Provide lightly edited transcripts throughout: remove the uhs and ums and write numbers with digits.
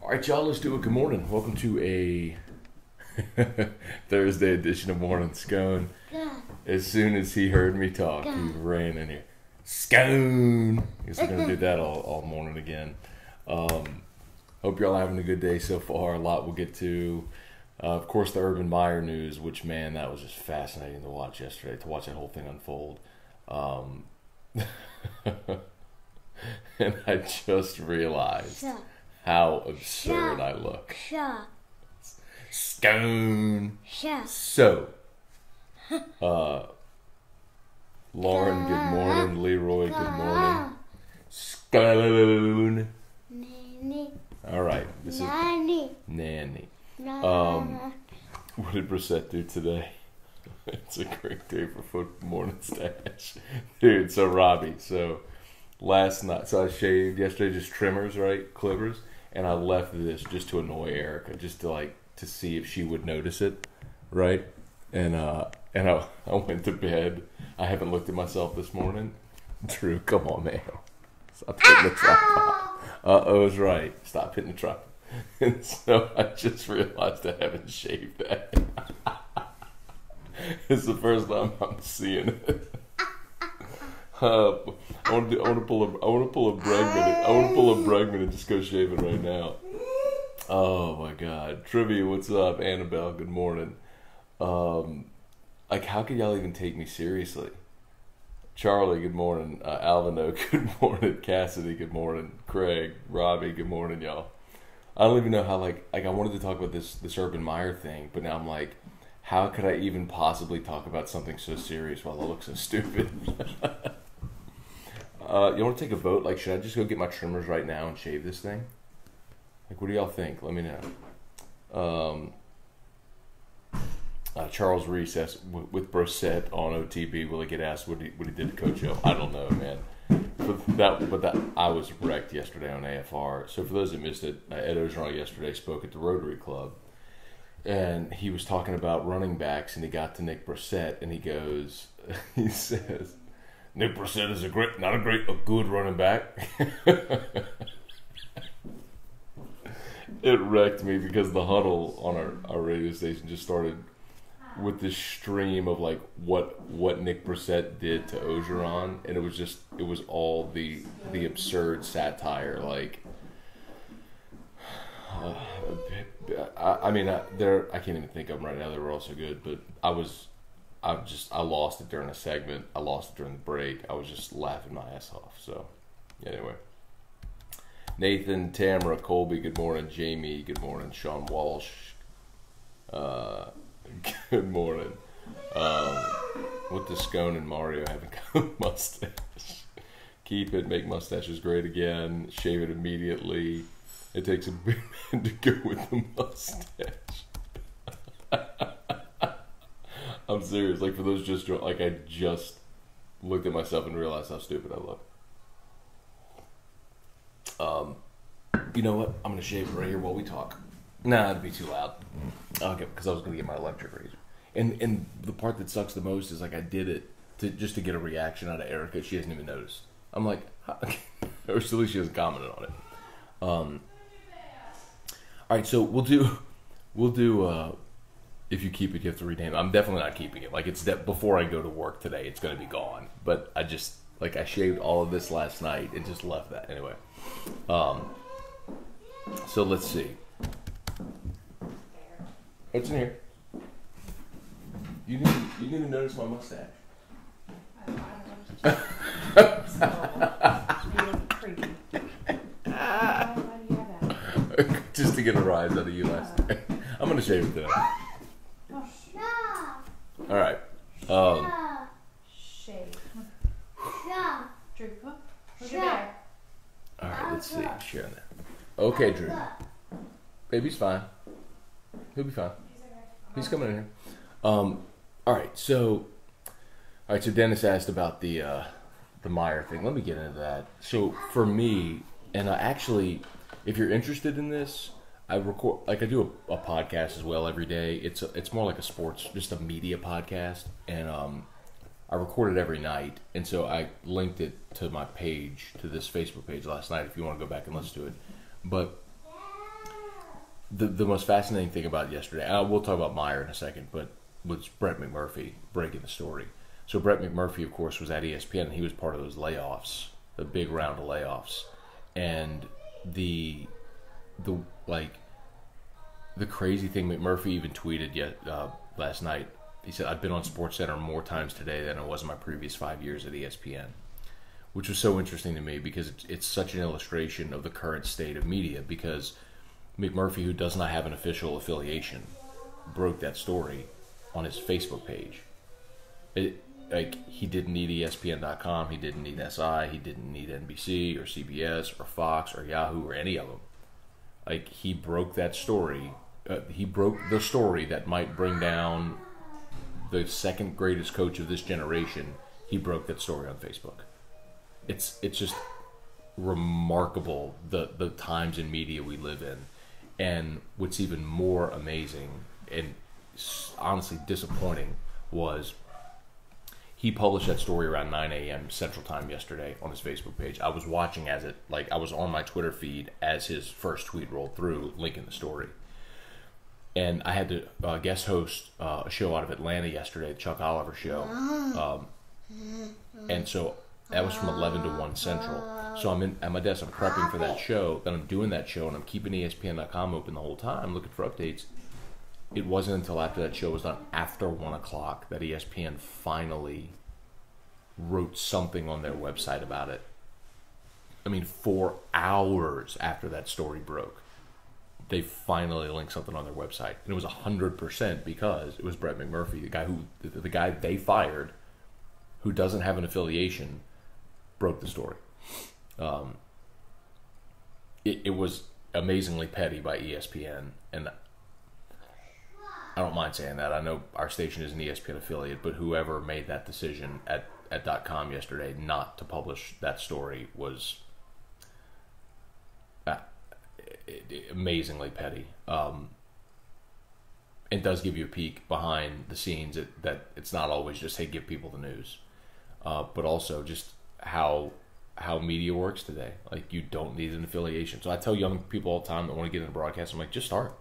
All right, y'all, let's do it. Good morning. Welcome to a Thursday edition of Morning Scone. As soon as he heard me talk, he ran in here. Scone! I guess we're going to do that all morning again. Hope y'all having a good day so far. A lot we'll get to. Of course, the Urban Meyer news, which, man, that was just fascinating to watch yesterday, to watch that whole thing unfold. And I just realized how absurd I look. Scone. So, Lauren, good morning. Leroy, good morning. Scone. All right, this is Nanny. What did Brissette do today? It's a great day for foot morning stash, dude. So Robbie, last night, I shaved yesterday, just trimmers, right, clippers, and I left this just to annoy Erica, just to see if she would notice it, right? And I went to bed. I haven't looked at myself this morning. Drew, come on, man, stop hitting the tripod. Is right. Stop hitting the tripod. And so I just realized I haven't shaved that. It's the first time I'm seeing it. I want to pull a Bregman and just go shave it right now. Oh my God, Trivia, what's up? Annabelle, good morning. How could y'all even take me seriously? Charlie, good morning. Alvino, good morning. Cassidy, good morning. Craig, Robbie, good morning, y'all. I don't even know how, I wanted to talk about this Urban Meyer thing, but now I'm like, how could I even possibly talk about something so serious while I look so stupid? You want to take a vote? Should I just go get my trimmers right now and shave this thing? What do y'all think? Let me know. Charles Reese asked, with Brissette on OTB, will he get asked what he did to Coach O? I don't know, man. But I was wrecked yesterday on AFR. So for those that missed it, Ed Orgeron yesterday spoke at the Rotary Club, and he was talking about running backs, and he got to Nick Brissette, and he says, Nick Brissette is a good running back. It wrecked me because the huddle on our radio station just started with this stream of what Nick Brissette did to Orgeron, and it was all the absurd satire. I can't even think of them right now. They were all so good, but I lost it during a segment. I lost it during the break. I was just laughing my ass off. So anyway, Nathan, Tamara, Colby, good morning. Jamie, good morning. Sean Walsh, good morning. What does Scone and Mario have in common? Mustache. Keep it, make mustaches great again. Shave it immediately. It takes a big man to go with the mustache. I'm serious. For those I just looked at myself and realized how stupid I look. You know what? I'm gonna shave it right here while we talk. Nah, it'd be too loud. Okay, because I was gonna get my electric razor. And the part that sucks the most is I did it just to get a reaction out of Erica. She hasn't even noticed. I'm like, or at least she hasn't commented on it. All right, so we'll do. If you keep it, you have to rename it. I'm definitely not keeping it. It's that before I go to work today, it's gonna be gone. But I just I shaved all of this last night and just left that anyway. So let's see. What's in here? You didn't even notice my mustache. Just to get a rise out of you last night. I'm gonna shave it today. All right. Shave. Drew, look at there. All right. Let's see. Sharing that. Okay, Drew. Baby's fine. He'll be fine. He's coming in here. All right. So Dennis asked about the Meyer thing. Let me get into that. So for me, and actually, if you're interested in this, I record I do a podcast as well every day. It's more like a sports, just a media podcast, and I record it every night, and so I linked it to my page, to this Facebook page last night. If you want to go back and listen to it, but the most fascinating thing about yesterday, we'll talk about Meyer in a second, but was Brett McMurphy breaking the story. So Brett McMurphy, of course, was at ESPN, and he was part of those layoffs, the big round of layoffs, and the crazy thing, McMurphy even tweeted last night. He said, "I've been on SportsCenter more times today than I was in my previous 5 years at ESPN," which was so interesting to me because it's such an illustration of the current state of media. Because McMurphy, who does not have an official affiliation, broke that story on his Facebook page. He didn't need ESPN.com, he didn't need SI, he didn't need NBC or CBS or Fox or Yahoo or any of them. He broke that story. He broke the story that might bring down the second greatest coach of this generation. He broke that story on Facebook. It's just remarkable the times in media we live in. And what's even more amazing and honestly disappointing was he published that story around 9 a.m. Central Time yesterday on his Facebook page. I was watching as I was on my Twitter feed as his first tweet rolled through, linking the story. And I had to guest host a show out of Atlanta yesterday, the Chuck Oliver show. And so that was from 11 to 1 Central. So I'm at my desk, I'm prepping for that show, then I'm doing that show, and I'm keeping ESPN.com open the whole time, looking for updates. It wasn't until after that show was done, after 1 o'clock, that ESPN finally wrote something on their website about it. 4 hours after that story broke, they finally linked something on their website. And it was 100% because it was Brett McMurphy, the guy they fired, who doesn't have an affiliation, broke the story. It was amazingly petty by ESPN, and I don't mind saying that. I know our station is an ESPN affiliate, but whoever made that decision at .com yesterday not to publish that story was amazingly petty. It does give you a peek behind the scenes that it's not always just, hey, give people the news, but also just how media works today. You don't need an affiliation. So I tell young people all the time that want to get into broadcast, I'm like, just start.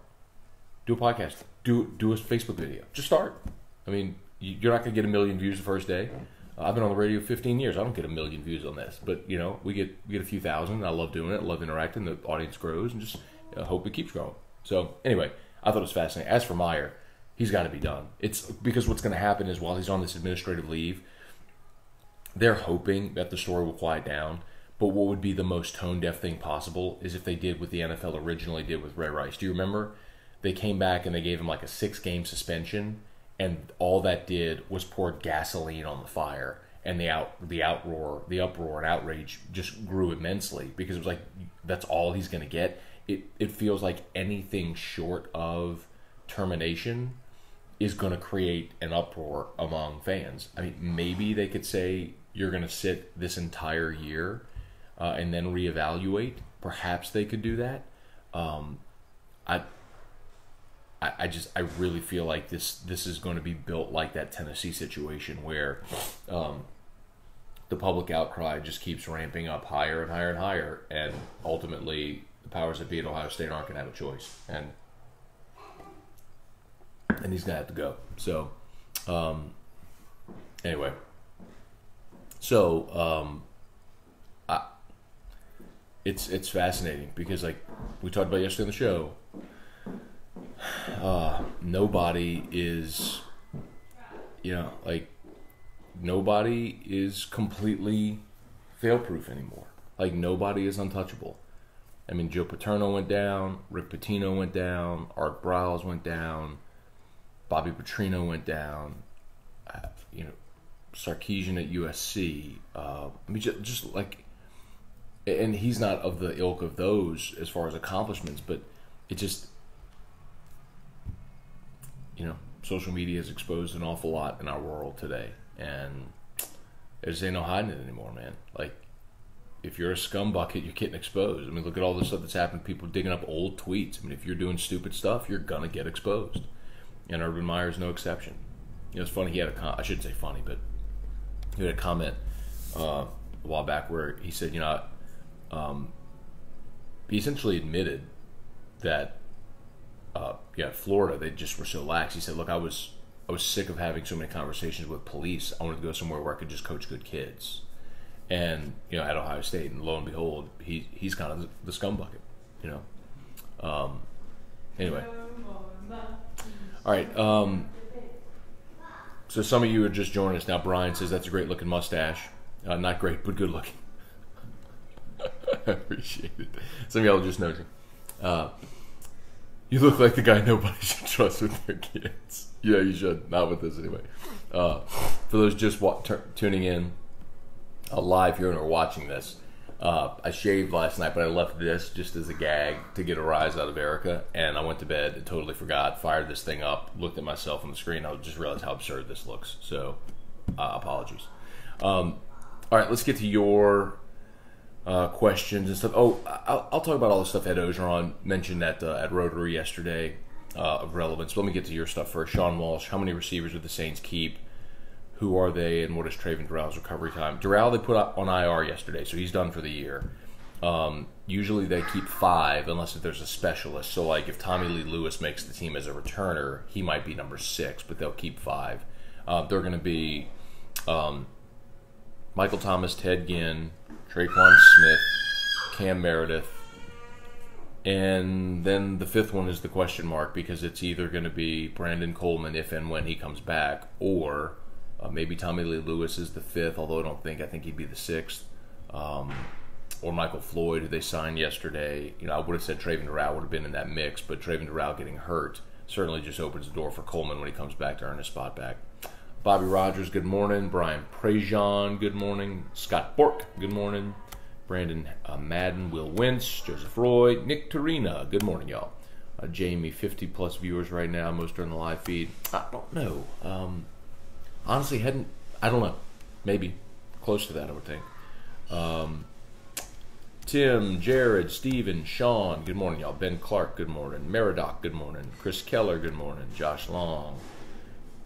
Do a podcast. Do a Facebook video. Just start. You're not going to get 1 million views the first day. I've been on the radio 15 years. I don't get 1 million views on this, but we get a few thousand. I love doing it. I love interacting. The audience grows, and just hope it keeps growing. So anyway, I thought it was fascinating. As for Meyer, he's got to be done. It's because what's going to happen is while he's on this administrative leave, they're hoping that the story will quiet down. But what would be the most tone-deaf thing possible is if they did what the NFL originally did with Ray Rice. Do you remember? They came back and they gave him a 6-game suspension, and all that did was pour gasoline on the fire, and the uproar and outrage just grew immensely because it was that's all he's going to get. It feels like anything short of termination is going to create an uproar among fans. Maybe they could say you're going to sit this entire year and then reevaluate. Perhaps they could do that. I really feel like this is going to be built like that Tennessee situation where the public outcry just keeps ramping up higher and higher and higher, and ultimately the powers that be at Ohio State aren't going to have a choice, and he's going to have to go. So anyway, it's fascinating because we talked about yesterday on the show. Nobody is, nobody is completely fail-proof anymore. Nobody is untouchable. Joe Paterno went down, Rick Pitino went down, Art Briles went down, Bobby Petrino went down, Sarkisian at USC. And he's not of the ilk of those as far as accomplishments, but it just, social media has exposed an awful lot in our world today, and there just ain't no hiding it anymore, man. If you're a scumbucket, you're getting exposed. Look at all the stuff that's happened. People digging up old tweets. If you're doing stupid stuff, you're gonna get exposed, and Urban Meyer is no exception. It's funny. He had I shouldn't say funny, but he had a comment a while back where he said, he essentially admitted that Florida, they just were so lax. He said, "Look, I was sick of having so many conversations with police. I wanted to go somewhere where I could just coach good kids." And at Ohio State, and lo and behold, he's kind of the scum bucket. Anyway, all right. So some of you are just joining us now. Brian says that's a great looking mustache. Not great, but good looking. I appreciate it. Some of y'all are just noticing. You look like the guy nobody should trust with their kids. Yeah, you should. Not with this anyway. For those just tuning in live here and are watching this, I shaved last night, but I left this just as a gag to get a rise out of Erica, and I went to bed and totally forgot, fired this thing up, looked at myself on the screen, I just realized how absurd this looks. So, apologies. All right, let's get to your questions and stuff. Oh, I'll talk about all the stuff Ed Orgeron mentioned at Rotary yesterday of relevance. Let me get to your stuff first. Sean Walsh, how many receivers would the Saints keep? Who are they, and what is Traven Dural's recovery time? Dural they put up on IR yesterday, so he's done for the year. Usually they keep 5 unless if there's a specialist. So like if Tommy Lee Lewis makes the team as a returner, he might be number 6, but they'll keep 5. They're going to be Michael Thomas, Ted Ginn, Traquan Smith, Cam Meredith, and then the 5th one is the question mark, because it's either going to be Brandon Coleman if and when he comes back, or maybe Tommy Lee Lewis is the 5th, although I think he'd be the 6th, or Michael Floyd, who they signed yesterday. I would have said Traven Dural would have been in that mix, but Traven Dural getting hurt certainly just opens the door for Coleman when he comes back to earn his spot back. Bobby Rogers, good morning. Brian Prejean, good morning. Scott Bork, good morning. Brandon Madden, Will Wentz, Joseph Roy, Nick Torina, good morning, y'all. Jamie, 50-plus viewers right now, most are on the live feed. I don't know. Honestly, I don't know. Maybe close to that, I would think. Tim, Jared, Steven, Sean, good morning, y'all. Ben Clark, good morning. Meridoc, good morning. Chris Keller, good morning. Josh Long,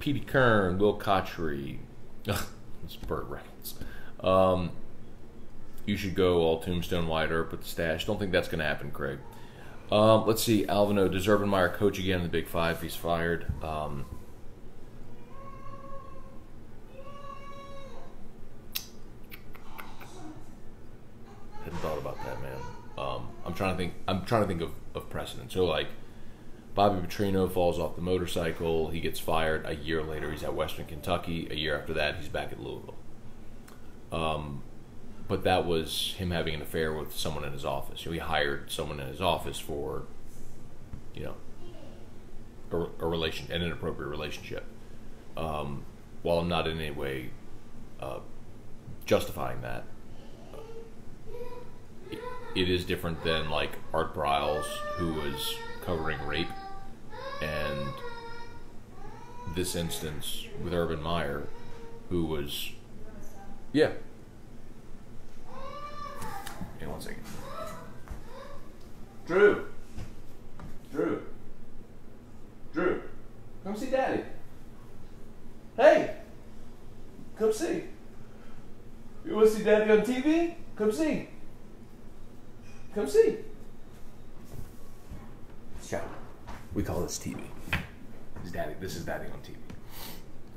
Petey Kern, Will Cotchery. It's Burt Reynolds. You should go all Tombstone Wide Earp with the stash. Don't think that's going to happen, Craig. Let's see. Alvino, does Urban Meyer coach again in the Big 5 if he's fired? Hadn't thought about that, man. I'm trying to think of precedent. So like Bobby Petrino falls off the motorcycle, he gets fired. A year later he's at Western Kentucky. A year after that he's back at Louisville. But that was him having an affair with someone in his office. He hired someone in his office for an inappropriate relationship. While I'm not in any way justifying that, it is different than like Art Briles, who was covering rape, and this instance with Urban Meyer, who was, yeah. Hang on 1 second. Drew, come see Daddy. Hey, come see. You want to see Daddy on TV? Come see. Come see. Yeah, we call this TV. This is Daddy on TV.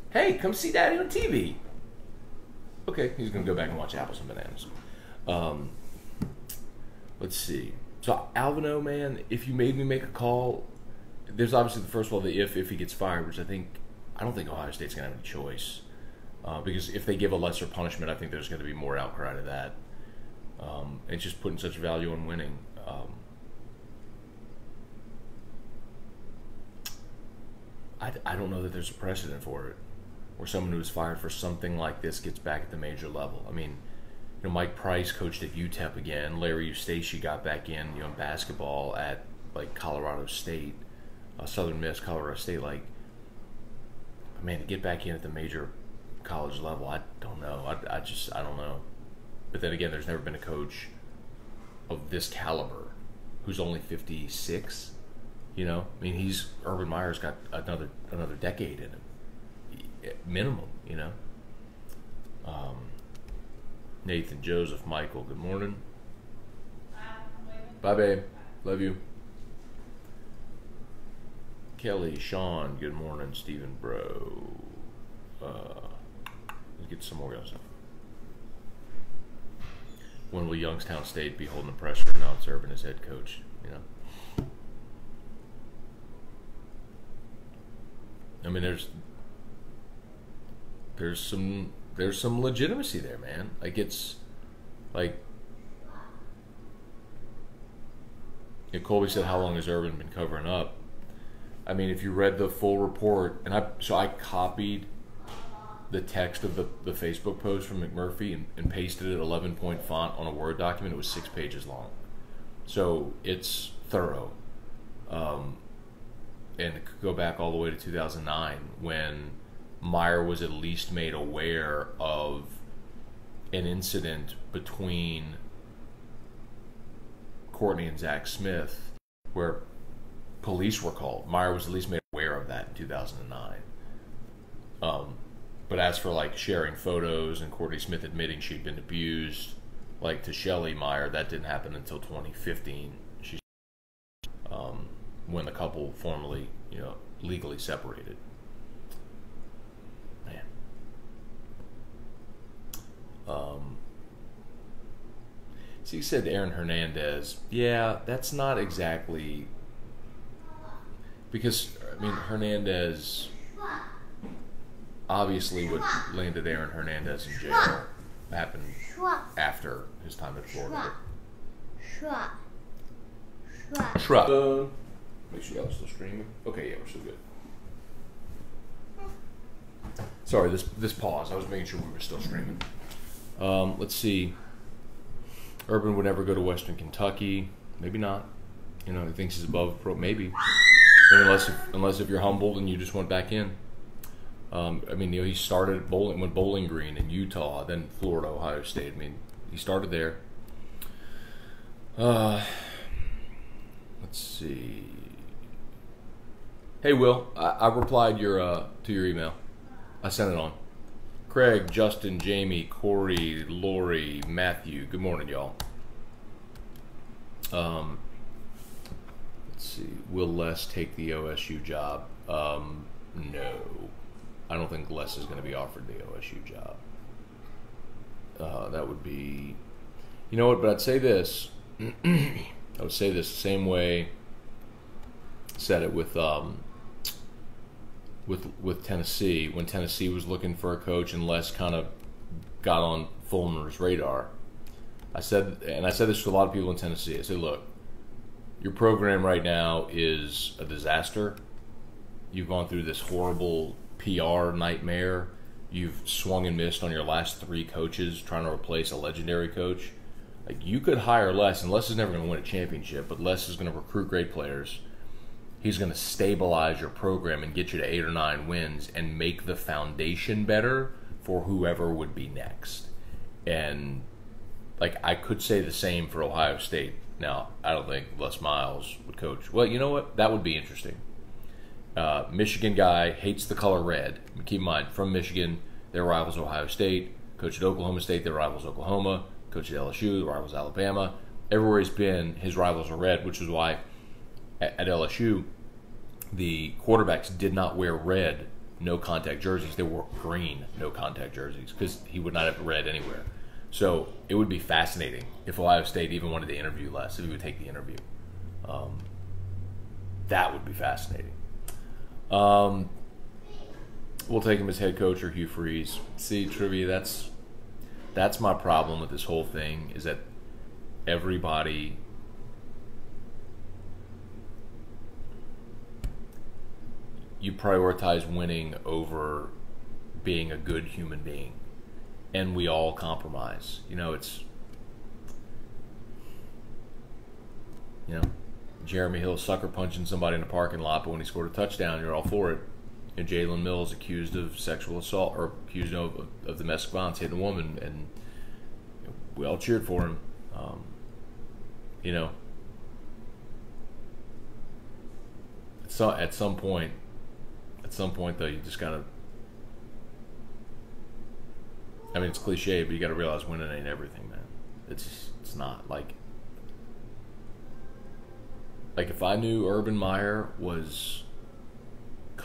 Hey, come see Daddy on TV. Okay, he's gonna go back and watch Apples and Bananas. Let's see. So Alvino, man, if you made me make a call, there's obviously the first of all the if he gets fired, which I don't think Ohio State's gonna have any choice, because if they give a lesser punishment, I think there's gonna be more outcry to that. It's just putting such value on winning. I don't know that there's a precedent for it, where someone who was fired for something like this gets back at the major level. I mean, Mike Price coached at UTEP again. Larry Eustace got back in, in basketball at like Colorado State, Southern Miss, Colorado State. Like, man, to get back in at the major college level, I don't know. I don't know. But then again, there's never been a coach of this caliber who's only 56. I mean, Urban Meyer's got another decade in him, minimum. Nathan, Joseph, Michael, good morning. Bye, babe. Love you. Kelly, Sean, good morning, Stephen, bro. Let's get some more guys. When will Youngstown State be holding the pressure now it's Urban as head coach? You know, I mean, there's some legitimacy there, man. Like it's like Colby said, how long has Urban been covering up? I mean, if you read the full report, and I copied the text of the Facebook post from McMurphy and pasted it 11-point font on a Word document. It was 6 pages long. So it's thorough. And it could go back all the way to 2009 when Meyer was at least made aware of an incident between Courtney and Zach Smith where police were called. Meyer was at least made aware of that in 2009. But as for like sharing photos and Courtney Smith admitting she'd been abused, like to Shelley Meyer, that didn't happen until 2015. She, when the couple formally, legally separated. Man. So you said Aaron Hernandez. Yeah, that's not exactly because Hernandez. Obviously, what landed Aaron Hernandez in jail happened after his time in Florida. Shrub. Make sure y'all still streaming. Okay, yeah, we're still good. Sorry, this pause. I was making sure we were still streaming. Let's see. Urban would never go to Western Kentucky. Maybe not. He thinks he's above pro. Maybe. Unless if you're humbled and you just went back in. He started went Bowling Green in Utah, then Florida, Ohio State. He started there. Let's see. Hey, Will, I replied to your email. I sent it on. Craig, Justin, Jamie, Corey, Lori, Matthew. Good morning, y'all. Let's see. Will Les take the OSU job? No. I don't think Les is going to be offered the OSU job. That would be... You know what? But I'd say this. I would say this the same way I said it with Tennessee. When Tennessee was looking for a coach and Les kind of got on Fulmer's radar. I said this to a lot of people in Tennessee. I said, look, your program right now is a disaster. You've gone through this horrible PR nightmare. You've swung and missed on your last 3 coaches trying to replace a legendary coach. Like, you could hire Les, and Les is never going to win a championship, but Les is going to recruit great players. He's going to stabilize your program and get you to 8 or 9 wins and make the foundation better for whoever would be next. And, I could say the same for Ohio State. Now, I don't think Les Miles would coach. Well, you know what? That would be interesting. Michigan guy, hates the color red. Keep in mind, from Michigan, their rivals Ohio State. Coached at Oklahoma State, their rivals Oklahoma. Coached at LSU, their rivals Alabama. Everywhere he's been, his rivals are red, which is why at LSU, the quarterbacks did not wear red, no-contact jerseys. They wore green, no-contact jerseys, because he would not have red anywhere. So it would be fascinating if Ohio State even wanted to interview Les, if he would take the interview. That would be fascinating. We'll take him as head coach or Hugh Freeze. See, Trivia, that's my problem with this whole thing, is that everybody you prioritize winning over being a good human being, and we all compromise. Jeremy Hill sucker punching somebody in the parking lot, but when he scored a touchdown, you're all for it. And Jalen Mills accused of sexual assault, or accused of domestic violence, hitting a woman, and we all cheered for him. So at some point though, you just gotta. It's cliche, but you gotta realize winning ain't everything, man. It's not like if I knew Urban Meyer was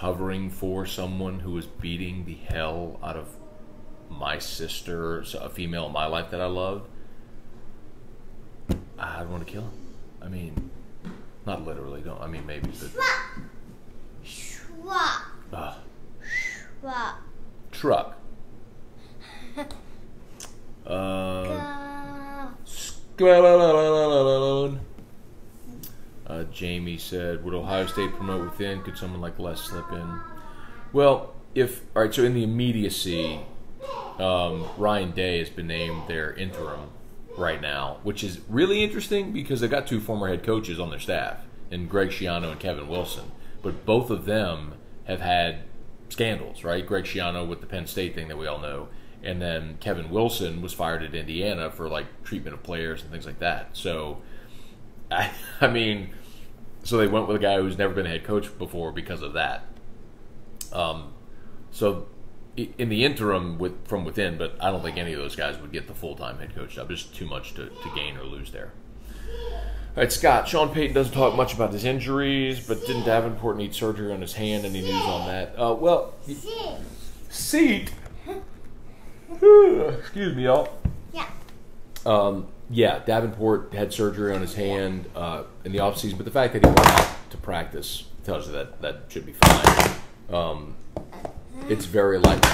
covering for someone who was beating the hell out of my sister, a female in my life that I loved, I'd want to kill him. I mean, not literally, don't. I mean, maybe. But, truck. Jamie said, would Ohio State promote within? Could someone like Les slip in? Well, all right, so in the immediacy, Ryan Day has been named their interim right now, which is really interesting because they've got 2 former head coaches on their staff, and Greg Schiano and Kevin Wilson. But both of them have had scandals, right? Greg Schiano with the Penn State thing that we all know, and then Kevin Wilson was fired at Indiana for like treatment of players and things like that. So, I mean, so they went with a guy who's never been a head coach before because of that. So in the interim from within, but I don't think any of those guys would get the full-time head coach job. There's too much to gain or lose there. All right, Scott. Sean Payton doesn't talk much about his injuries, but didn't Davenport need surgery on his hand? Any news on that? Well, seat. Excuse me, y'all. Yeah. Yeah, Davenport had surgery on his hand in the offseason, but the fact that he went out to practice tells you that should be fine. It's very likely.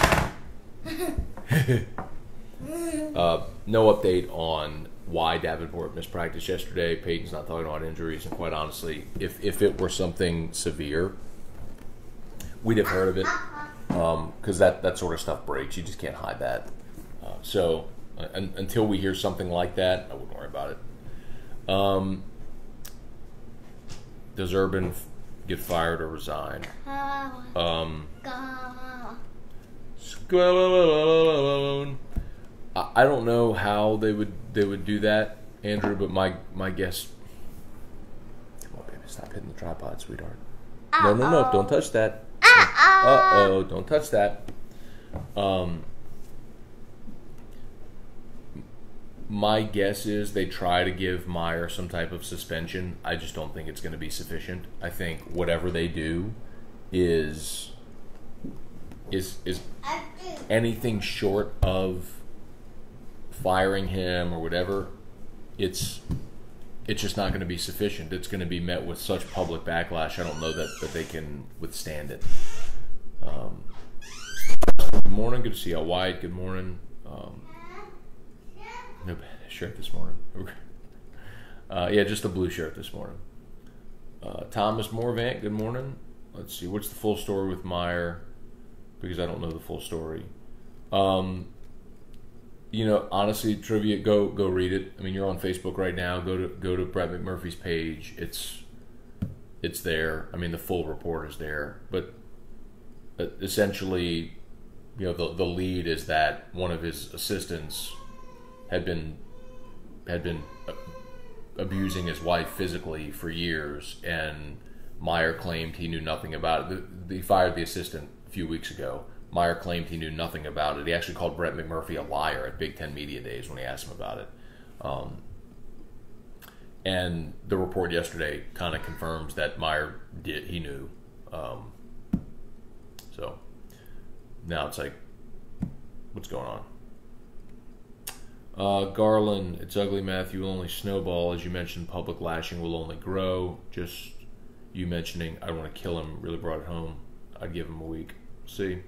No update on why Davenport missed practice yesterday. Peyton's not talking about injuries, and quite honestly, if it were something severe, we'd have heard of it, because that sort of stuff breaks. You just can't hide that. So until we hear something like that, I wouldn't worry about it. Does Urban get fired or resign? I don't know how they would do that, Andrew, but my guess. Come on, baby, stop hitting the tripod, sweetheart. No, don't touch that. Don't touch that. My guess is they try to give Meyer some type of suspension. I just don't think it's going to be sufficient. I think whatever they do is anything short of firing him or whatever. It's just not going to be sufficient. It's going to be met with such public backlash. I don't know that they can withstand it. Good morning. Good to see you, White. Good morning. No bad shirt this morning. Yeah, just a blue shirt this morning. Thomas Morvant, good morning. Let's see, what's the full story with Meyer? Because I don't know the full story. Honestly, trivia, go read it. I mean, you're on Facebook right now. Go to Brett McMurphy's page. It's there. I mean, the full report is there. But essentially, the lead is that one of his assistants had been abusing his wife physically for years, and Meyer claimed he knew nothing about it. He fired the assistant a few weeks ago. Meyer claimed he knew nothing about it. He actually called Brett McMurphy a liar at Big Ten Media Days when he asked him about it. And the report yesterday kind of confirms that Meyer he knew. So now it's like, what's going on? Garland, it's ugly, Matthew, will only snowball. As you mentioned, public lashing will only grow. Just you mentioning I want to kill him really brought it home. I'd give him a week. See.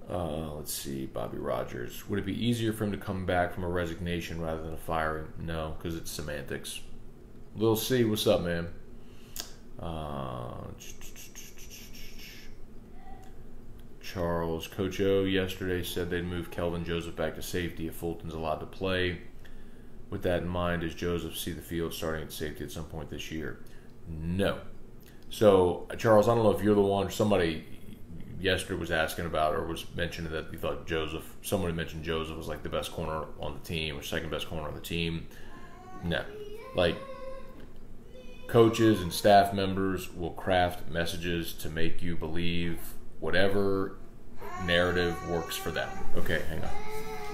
Let's see, Bobby Rogers. Would it be easier for him to come back from a resignation rather than a firing? No, because it's semantics. Lil C, what's up, man? Charles, Coach O yesterday said they'd move Kelvin Joseph back to safety if Fulton's allowed to play. With that in mind, does Joseph see the field starting at safety at some point this year? No. So, Charles, I don't know if you're the one or somebody yesterday was asking about or was mentioning that you thought somebody mentioned Joseph was like the best corner on the team or second best corner on the team. No. Like, coaches and staff members will craft messages to make you believe whatever narrative works for them. Okay, hang on.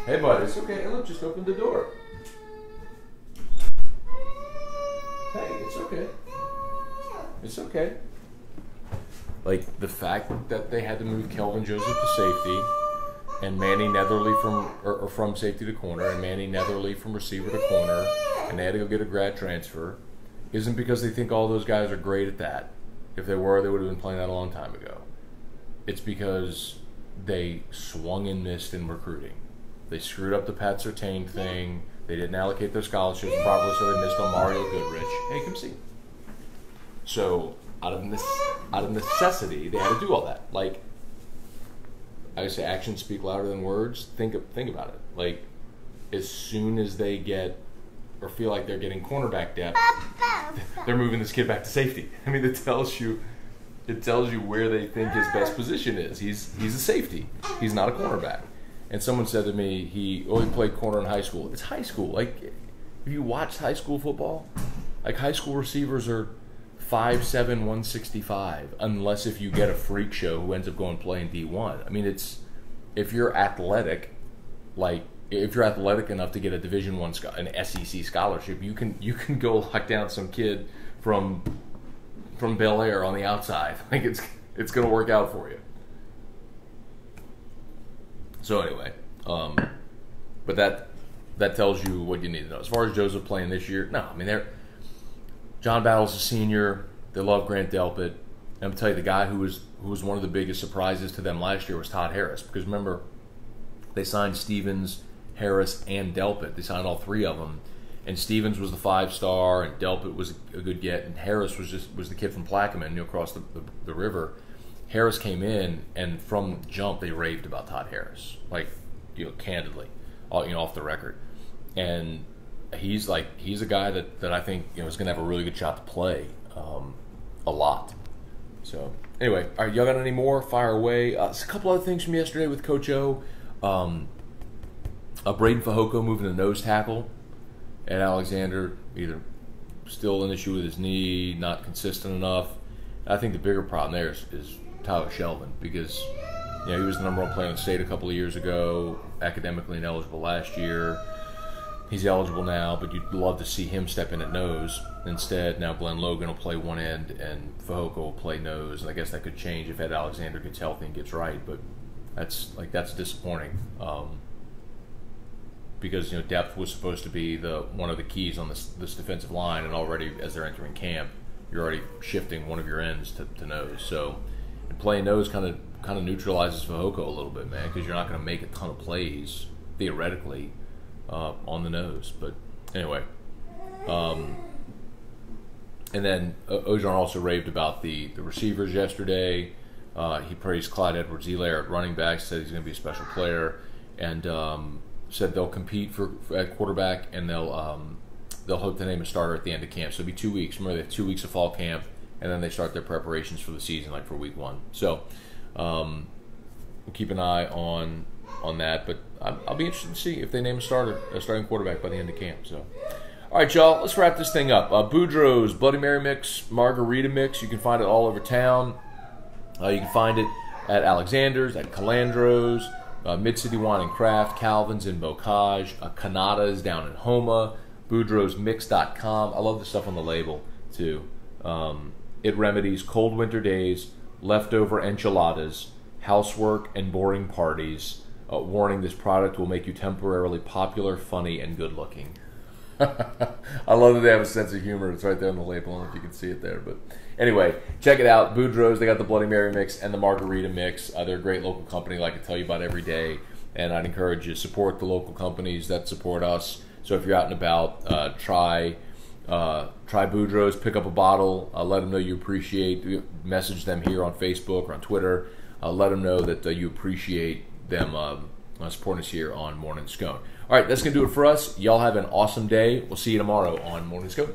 Hey, bud, it's okay. Hey, look, just open the door. Hey, it's okay. It's okay. Like, the fact that they had to move Kelvin Joseph to safety and Manny Netherly from safety to corner and Manny Netherly from receiver to corner, and they had to go get a grad transfer, isn't because they think all those guys are great at that. If they were, they would have been playing that a long time ago. It's because they swung and missed in recruiting. They screwed up the Pat Surtain thing. They didn't allocate their scholarships properly, so they missed on Mario Goodrich. Hey, come see. So, out of necessity, they had to do all that. Like, I say actions speak louder than words. Think about it. Like, as soon as they get or feel like they're getting cornerback depth, they're moving this kid back to safety. I mean, it tells you where they think his best position is. He's a safety. He's not a cornerback. And someone said to me, he played corner in high school. It's high school. Like, if you watch high school football, like, high school receivers are 5'7", 165, unless if you get a freak show who ends up going play in D1. I mean, if you're athletic, like, if you're athletic enough to get a Division I, an SEC scholarship, you can go lock down some kid from Bel Air on the outside. Like, it's going to work out for you. So anyway, but that tells you what you need to know. As far as Joseph playing this year, no, I mean, John Battle's a senior. They love Grant Delpit. And I'm tell you, the guy who was one of the biggest surprises to them last year was Todd Harris, because remember, they signed Stevens, Harris, and Delpit. They signed all three of them, and Stevens was the 5-star, and Delpit was a good get, and Harris was the kid from Plaquemine, across the river. Harris came in, and from jump they raved about Todd Harris, like, candidly, off the record, and he's a guy that I think is going to have a really good shot to play a lot. So anyway, all right, y'all got any more? Fire away. It's a couple other things from yesterday with Coach O. Braden Fehoko moving to nose tackle at Alexander, either still an issue with his knee, not consistent enough. I think the bigger problem there is Tyler Shelvin, because he was the #1 player in the state a couple of years ago, academically ineligible last year. He's eligible now, but you'd love to see him step in at nose. Instead, now Glenn Logan will play one end and Fehoko will play nose, and I guess that could change if Ed Alexander gets healthy and gets right, but that's disappointing. Because depth was supposed to be one of the keys on this defensive line, and already as they're entering camp, you're already shifting one of your ends to nose. So playing nose kind of neutralizes Fehoko a little bit, man, because you're not going to make a ton of plays theoretically on the nose. But anyway, and then Orgeron also raved about the receivers yesterday. He praised Clyde Edwards-Helaire at running back, said he's going to be a special player, and said they'll compete at quarterback, and they'll hope to name a starter at the end of camp. So it'll be 2 weeks. Remember, they have 2 weeks of fall camp, and then they start their preparations for the season, like for week 1. So we'll keep an eye on that. But I'll be interested to see if they name a starting quarterback by the end of camp. So, all right, y'all, let's wrap this thing up. Boudreaux's Bloody Mary Mix, Margarita Mix. You can find it all over town. You can find it at Alexander's, at Calandro's, Mid-City Wine and Craft, Calvin's in Bocage, Canada's down in Homa, Boudreaux'sMix.com. I love the stuff on the label, too. It remedies cold winter days, leftover enchiladas, housework, and boring parties. Warning, this product will make you temporarily popular, funny, and good-looking. I love that they have a sense of humor. It's right there on the label. I don't know if you can see it there. But anyway, check it out. Boudreaux's, they got the Bloody Mary Mix and the Margarita Mix. They're a great local company, like I tell you about every day. And I'd encourage you to support the local companies that support us. So if you're out and about, try Boudreaux's, pick up a bottle, let them know you appreciate, message them here on Facebook or on Twitter, let them know that you appreciate them supporting us here on Morning Scone. All right, that's going to do it for us. Y'all have an awesome day. We'll see you tomorrow on Morning Scone.